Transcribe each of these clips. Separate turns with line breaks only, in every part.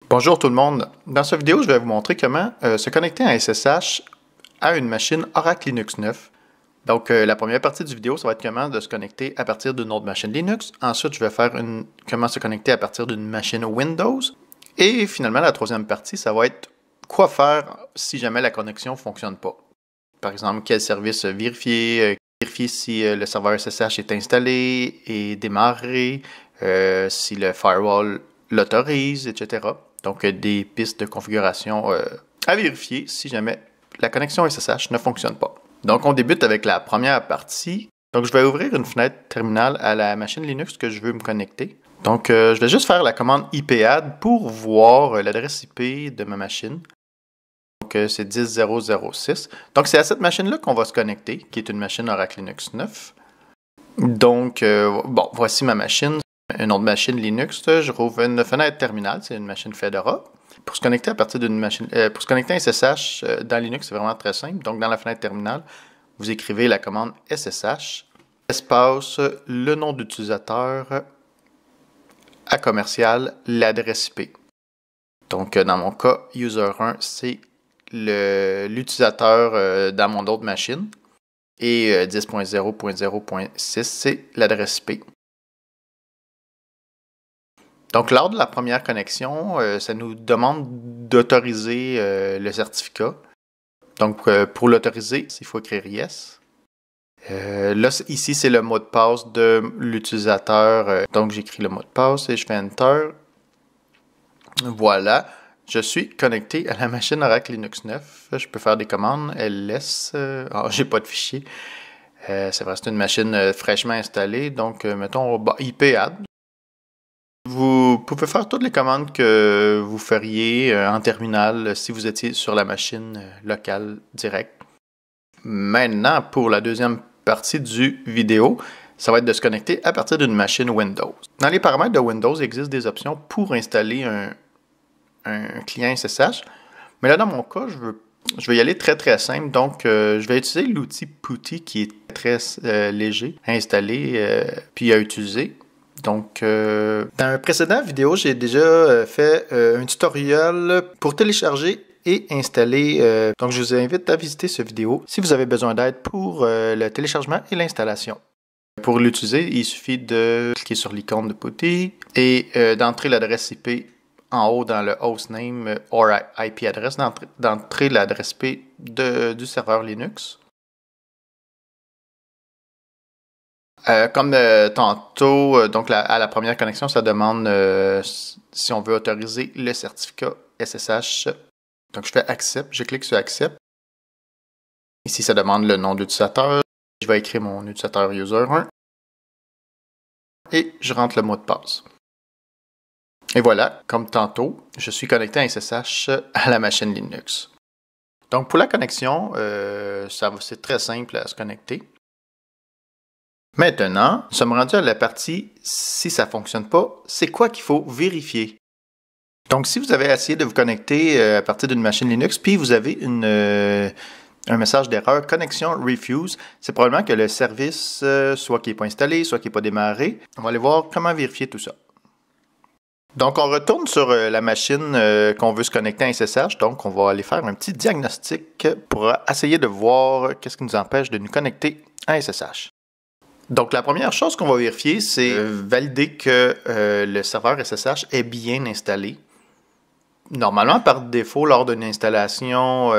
Bonjour tout le monde. Dans cette vidéo, je vais vous montrer comment se connecter à SSH à une machine Oracle Linux 9. Donc, la première partie du vidéo, ça va être comment de se connecter à partir d'une autre machine Linux. Ensuite, je vais faire comment se connecter à partir d'une machine Windows. Et finalement, la troisième partie, ça va être quoi faire si jamais la connexion ne fonctionne pas. Par exemple, quel service vérifier, vérifier si le serveur SSH est installé et démarré, si le firewall l'autorise, etc. Donc, des pistes de configuration à vérifier si jamais la connexion SSH ne fonctionne pas. Donc, on débute avec la première partie. Donc, je vais ouvrir une fenêtre terminale à la machine Linux que je veux me connecter. Donc, je vais juste faire la commande ipadd pour voir l'adresse IP de ma machine. Donc, c'est 10.0.0.6. Donc, c'est à cette machine-là qu'on va se connecter, qui est une machine Oracle Linux 9. Donc, bon, voici ma machine. Une autre machine Linux, je rouvre une fenêtre terminale, c'est une machine Fedora. Pour se connecter à partir d'une machine, pour se connecter à SSH dans Linux, c'est vraiment très simple. Donc, dans la fenêtre terminale, vous écrivez la commande SSH, espace, le nom d'utilisateur, à commercial, l'adresse IP. Donc, dans mon cas, user1, c'est l'utilisateur dans mon autre machine. Et 10.0.0.6, c'est l'adresse IP. Donc, lors de la première connexion, ça nous demande d'autoriser le certificat. Donc, pour l'autoriser, il faut écrire Yes. Là, ici, c'est le mot de passe de l'utilisateur. Donc, j'écris le mot de passe et je fais Enter. Voilà. Je suis connecté à la machine Oracle Linux 9. Je peux faire des commandes. ls. J'ai pas de fichier. C'est vrai, c'est une machine fraîchement installée. Donc, mettons ipadd. Vous pouvez faire toutes les commandes que vous feriez en terminal si vous étiez sur la machine locale directe. Maintenant, pour la deuxième partie du vidéo, ça va être de se connecter à partir d'une machine Windows. Dans les paramètres de Windows, il existe des options pour installer un client SSH. Mais là, dans mon cas, je vais y aller très très simple. Donc, je vais utiliser l'outil PuTTY qui est très léger à installer puis à utiliser. Donc, dans un précédent vidéo, j'ai déjà fait un tutoriel pour télécharger et installer. Donc, je vous invite à visiter ce vidéo si vous avez besoin d'aide pour le téléchargement et l'installation. Pour l'utiliser, il suffit de cliquer sur l'icône de PuTTY et d'entrer l'adresse IP en haut dans le hostname or IP address, d'entrer l'adresse IP du serveur Linux. Comme tantôt, donc à la première connexion, ça demande si on veut autoriser le certificat SSH. Donc, je fais Accept, je clique sur Accept. Ici, ça demande le nom de l'utilisateur. Je vais écrire mon utilisateur user1 et je rentre le mot de passe. Et voilà, comme tantôt, je suis connecté à SSH à la machine Linux. Donc, pour la connexion, c'est très simple à se connecter. Maintenant, nous sommes rendus à la partie « Si ça ne fonctionne pas, c'est quoi qu'il faut vérifier? » Donc, si vous avez essayé de vous connecter à partir d'une machine Linux, puis vous avez un message d'erreur « Connexion Refuse », c'est probablement que le service, soit qui n'est pas installé, soit qui n'est pas démarré. On va aller voir comment vérifier tout ça. Donc, on retourne sur la machine qu'on veut se connecter à SSH. Donc, on va aller faire un petit diagnostic pour essayer de voir qu'est-ce qui nous empêche de nous connecter à SSH. Donc, la première chose qu'on va vérifier, c'est valider que le serveur SSH est bien installé. Normalement, par défaut, lors d'une installation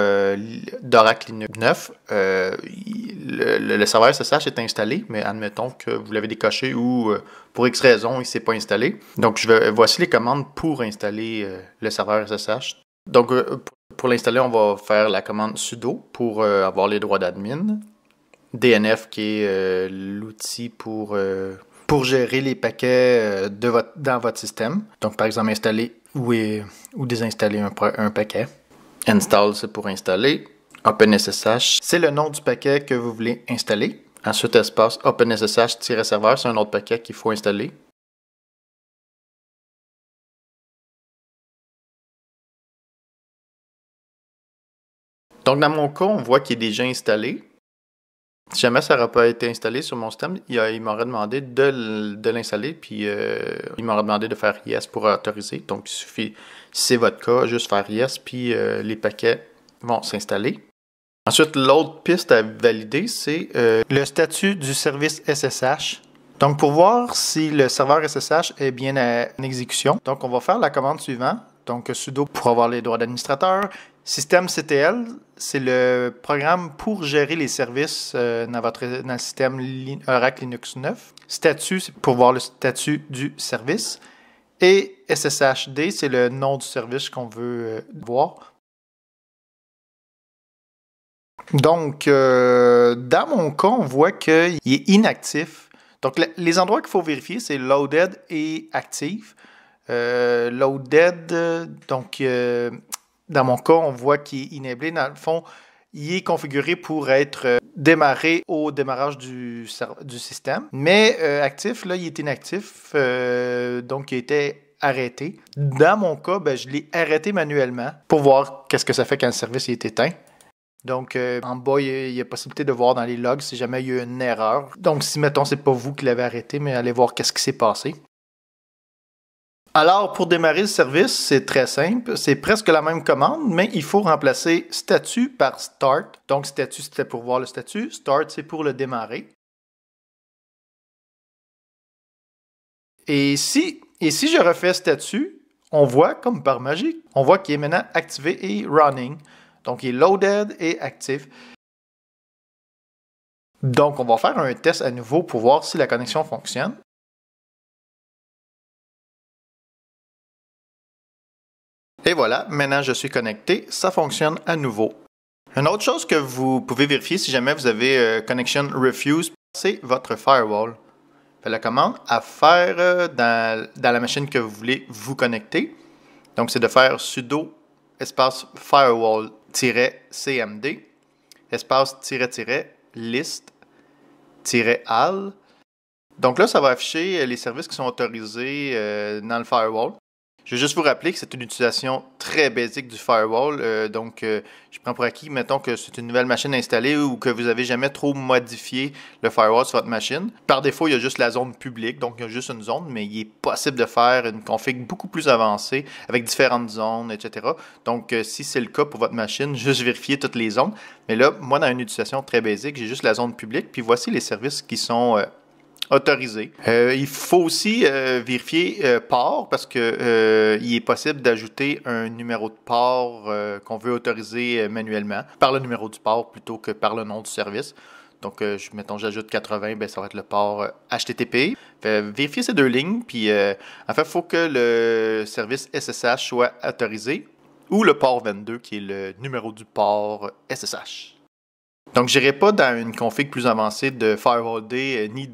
d'Oracle Linux 9, le serveur SSH est installé, mais admettons que vous l'avez décoché ou pour X raison, il ne s'est pas installé. Donc, voici les commandes pour installer le serveur SSH. Donc, pour l'installer, on va faire la commande sudo pour avoir les droits d'admin. DNF qui est l'outil pour gérer les paquets dans votre système. Donc, par exemple, installer ou désinstaller un paquet. Install, c'est pour installer. OpenSSH, c'est le nom du paquet que vous voulez installer. Ensuite, espace OpenSSH-serveur, c'est un autre paquet qu'il faut installer. Donc, dans mon cas, on voit qu'il est déjà installé. Si jamais ça n'aurait pas été installé sur mon système, il m'aurait demandé de l'installer, puis il m'aurait demandé de faire yes pour autoriser. Donc, il suffit, si c'est votre cas, juste faire yes, puis les paquets vont s'installer. Ensuite, l'autre piste à valider, c'est le statut du service SSH. Donc, pour voir si le serveur SSH est bien en exécution, donc on va faire la commande suivante. Donc, sudo pour avoir les droits d'administrateur. Systemctl, c'est le programme pour gérer les services dans le système Oracle Linux 9. Statut, c'est pour voir le statut du service. Et SSHD, c'est le nom du service qu'on veut voir. Donc, dans mon cas, on voit qu'il est inactif. Donc, les endroits qu'il faut vérifier, c'est loaded et active. Loaded, donc, dans mon cas, on voit qu'il est enablé. Dans le fond, il est configuré pour être démarré au démarrage du système. Mais actif, là, il est inactif. Donc, il a été arrêté. Dans mon cas, je l'ai arrêté manuellement pour voir qu'est-ce que ça fait quand le service est éteint. Donc, en bas, il y a possibilité de voir dans les logs si jamais il y a une erreur. Donc, si, mettons, c'est pas vous qui l'avez arrêté, mais allez voir qu'est-ce qui s'est passé. Alors, pour démarrer le service, c'est très simple. C'est presque la même commande, mais il faut remplacer statut par start. Donc, statut, c'était pour voir le statut. Start, c'est pour le démarrer. Et si je refais statut, on voit, comme par magie, on voit qu'il est maintenant activé et running. Donc, il est loaded et actif. Donc, on va faire un test à nouveau pour voir si la connexion fonctionne. Et voilà, maintenant je suis connecté, ça fonctionne à nouveau. Une autre chose que vous pouvez vérifier si jamais vous avez Connection Refuse, c'est votre firewall. Faites la commande à faire dans la machine que vous voulez vous connecter. Donc, c'est de faire sudo espace firewall-cmd espace list-al. Donc là, ça va afficher les services qui sont autorisés dans le firewall. Je vais juste vous rappeler que c'est une utilisation très basique du firewall. Je prends pour acquis, mettons que c'est une nouvelle machine installée ou que vous n'avez jamais trop modifié le firewall sur votre machine. Par défaut, il y a juste la zone publique, donc il y a juste une zone, mais il est possible de faire une config beaucoup plus avancée avec différentes zones, etc. Donc, si c'est le cas pour votre machine, juste vérifier toutes les zones. Mais là, moi, dans une utilisation très basique, j'ai juste la zone publique, puis voici les services qui sont autorisé. Il faut aussi vérifier port parce que il est possible d'ajouter un numéro de port qu'on veut autoriser manuellement par le numéro du port plutôt que par le nom du service. Donc, mettons, j'ajoute 80, ça va être le port HTTP. Vérifier ces deux lignes, puis en fait, il faut que le service SSH soit autorisé ou le port 22 qui est le numéro du port SSH. Donc, je n'irai pas dans une config plus avancée de FirewallD ni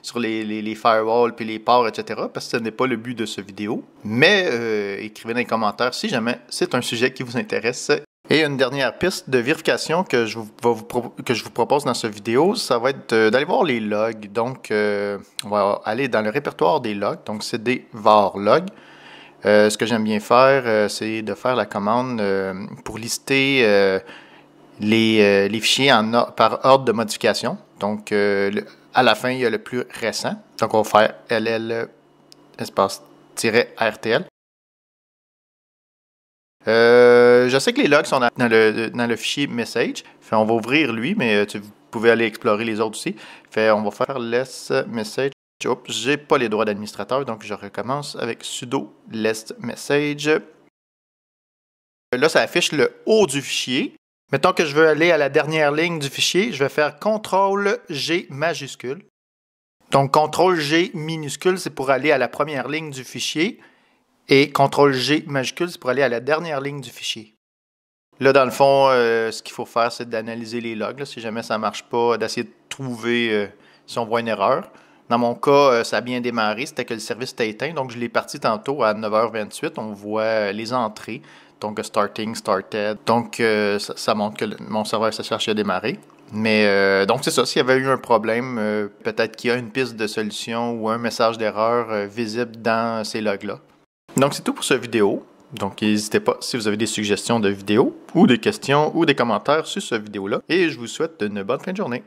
sur les firewalls puis les ports, etc. parce que ce n'est pas le but de cette vidéo. Mais écrivez dans les commentaires si jamais c'est un sujet qui vous intéresse. Et une dernière piste de vérification que je vous propose dans cette vidéo, ça va être d'aller voir les logs. Donc, on va aller dans le répertoire des logs. Donc, c'est des var log. Ce que j'aime bien faire, c'est de faire la commande pour lister les fichiers par ordre de modification. Donc, à la fin, il y a le plus récent. Donc, on va faire ll espace-rtl. Je sais que les logs sont dans le fichier message. On va ouvrir lui, mais vous pouvez aller explorer les autres aussi. On va faire less message. Oups, j'ai pas les droits d'administrateur, donc je recommence avec sudo less message. Là, ça affiche le haut du fichier. Mettons que je veux aller à la dernière ligne du fichier, je vais faire CTRL-G majuscule. Donc, CTRL-G minuscule, c'est pour aller à la première ligne du fichier. Et CTRL-G majuscule, c'est pour aller à la dernière ligne du fichier. Là, dans le fond, ce qu'il faut faire, c'est d'analyser les logs. Là, si jamais ça ne marche pas, d'essayer de trouver si on voit une erreur. Dans mon cas, ça a bien démarré. C'était que le service était éteint. Donc, je l'ai parti tantôt à 9h28. On voit les entrées. Donc, starting, started. Donc, ça montre que mon serveur SSH a démarré. Mais, donc, c'est ça. S'il y avait eu un problème, peut-être qu'il y a une piste de solution ou un message d'erreur visible dans ces logs-là. Donc, c'est tout pour cette vidéo. Donc, n'hésitez pas si vous avez des suggestions de vidéos ou des questions ou des commentaires sur cette vidéo-là. Et je vous souhaite une bonne fin de journée.